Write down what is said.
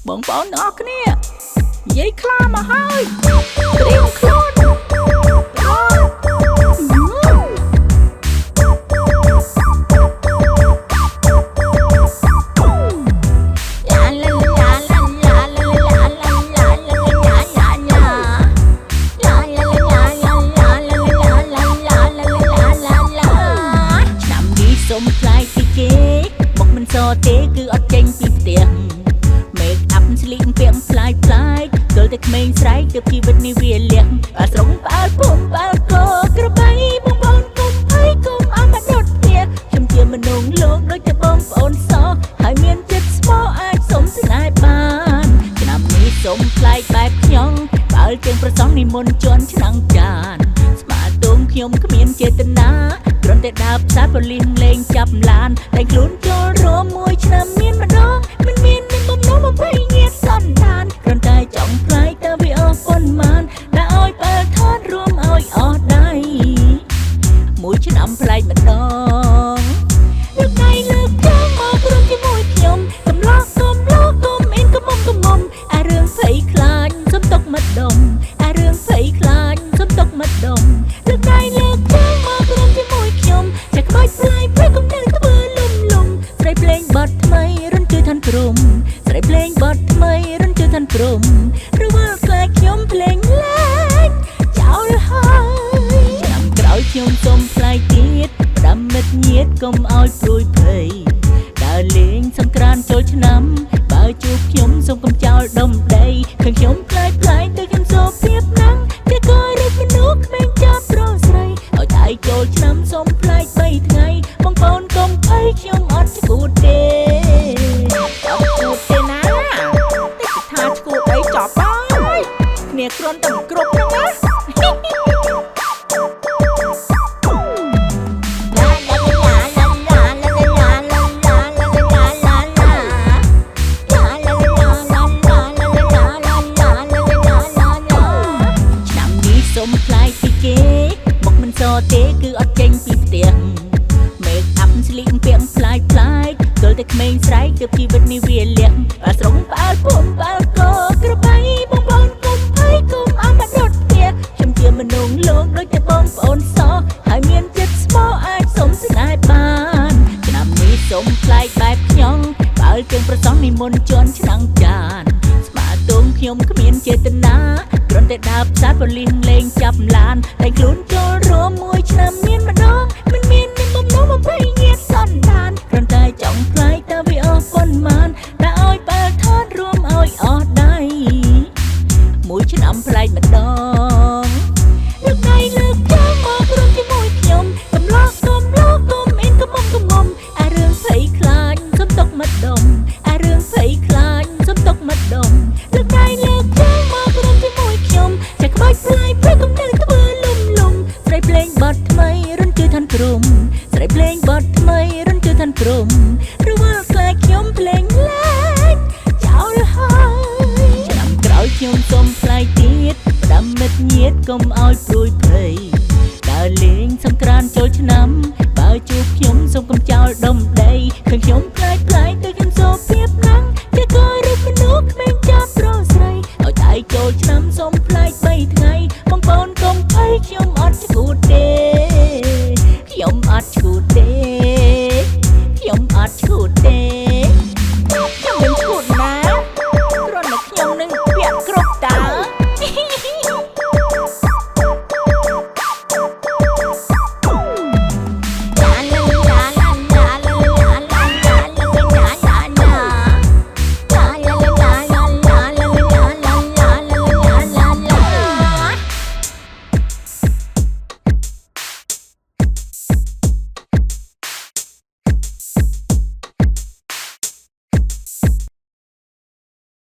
បងប្អូនទាំងអស់គ្នានិយាយខ្លាមកហើយត្រៀមខ្លួនសុំខ្លាយពីគេមកមិនសទេគឺអត់ចេញពីផ្ទះមេកអាប់ស្លីកពាក់ផ្លាយផ្លាយទល់តែក្មេងស្រែកទើបជីវិតនេះវាលះអាស្រងផ្អើលភូមិផ្អើលកក្របីបងប្អូនកុំភ័យកុំអមដុតគ្នាខ្ញុំជាមនុស្សលោកដូចតែបងប្អូនសហើយមានចិត្តស្មោះអាចសុំស្នេហ៍បានឆ្នាំនេះសុំផ្លាយបែបខ្ញុំបើលជាងប្រសងនិមន្តជន់ឆ្នាំងចានស្មាតងខ្ញុំគ្មានចេតនាគ្រាន់តែដើរផ្សារប៉លីសលេងចាប់ឡានតែខ្លួនចូលរួមមួយឆ្នាំមានម្ដងមិនមាននឹងបំណងបំពេញញាតសន្តានគ្រាន់តែចង់ផ្លាយតើវាអស់ប៉ុន្មានដែលឲ្យបើថតរួមឲ្យអស់ដៃមួយឆ្នាំផ្លាយម្ដងលើកដៃលើកជើងមករួមជាមួយខ្ញុំកំឡោះកុំអៀនកំមុំអារឿងភ័យខ្លាចសុំຕົកម្ដុំអារឿងភ័យខ្លាចសុំຕົកម្ដុំលើកដៃលើកជើងមករួមជាមួយខ្ញុំចាក់ក្បាច់ផ្លាយព្រៃកុំនៅធ្វើលំស្រីភ្លេងបទថ្មីរនជឿឋានព្រំស្រីភ្លេងបទថ្មីរនជឿឋានព្រំឬវល់ខ្លាចខ្ញុំភ្លេងលែងចោលហើយឆ្នាំក្រោយខ្ញុំសុំផ្លាយទៀតផ្ដាំមិត្តញាតកុំឲ្យព្រួយភ័យដើរលេងសង្ក្រានចូលឆ្នាំបើជួបខ្ញុំសុំកុំចោលដុំដីឃើញខ្ញុំផ្លាយទៅខ្ញុំសូភាពណាំងតែក៏រឹកមនុស្សក្មេងចាប់ប្រុសស្រីឲ្យតែចូលឆ្នាំសុំផ្លាយ3ថ្ងៃបងប្អូនកុំភ័យខ្ញុំអត់ឈួតទេអត់ឈួតទេណាតែថាឈួតអីចប់ហើយគ្នាគ្រាន់តែមិនគ្រប់ហ្នឹងណាសុំខ្លាយពីគេមកមិនសទេគឺអត់ចេញពីផ្ទះមេកអាប់ស្លីកពាក់ផ្លាយទល់តែក្មេងស្រែកទើបជីវិតនេះវាលះអាស្រងផ្អើលភូមិផ្អើលកក្របីបងប្អូនកុំភ័យកុំអមដុតគ្នាខ្ញុំជាមនុស្សលោកដូចតែបងប្អូនសហើយមានចិត្តស្មោះអាចសុំស្នេហ៍បានឆ្នាំនេះសុំផ្លាយបែបខ្ញុំបើលជាងប្រសងនិមន្តជន់ឆ្នាំងចានស្មាតងខ្ញុំគ្មានចេតនាគ្រាន់តែដើរផ្សារប៉លីសលេងចាប់ឡានតែខ្លួនចូលរួមមួយឆ្នាំមានម្ដងមិនមាននឹងបំណងបំពេញញាតសន្តានគ្រាន់តែចង់ផ្លាយតើវាអស់ប៉ុន្មានដែលឲ្យបើថតរួមឲ្យអស់ដៃមួយឆ្នាំផ្លាយម្ដងលើកដៃលើកជើងមករួមជាមួយខ្ញុំកំឡោះកុំអៀនកំមុំអារឿងភ័យខ្លាចសុំຕົកម្ដុំអារឿងភ័យខ្លាចសុំຕົកម្ដុំលើកដៃលើកជើងមករួមជាមួយខ្ញុំចាក់ក្បាច់ផ្លាយព្រៃកុំនៅធ្វើលំស្រីភ្លេងបទថ្មីរនជឿឋានព្រំស្រីភ្លេងបទថ្មីរនជឿឋានព្រំឬវល់ខ្លាចខ្ញុំភ្លេងលែងចោលហើយឆ្នាំក្រោយខ្ញុំសុំផ្លាយទៀតផ្ដាំមិត្តញាតកុំ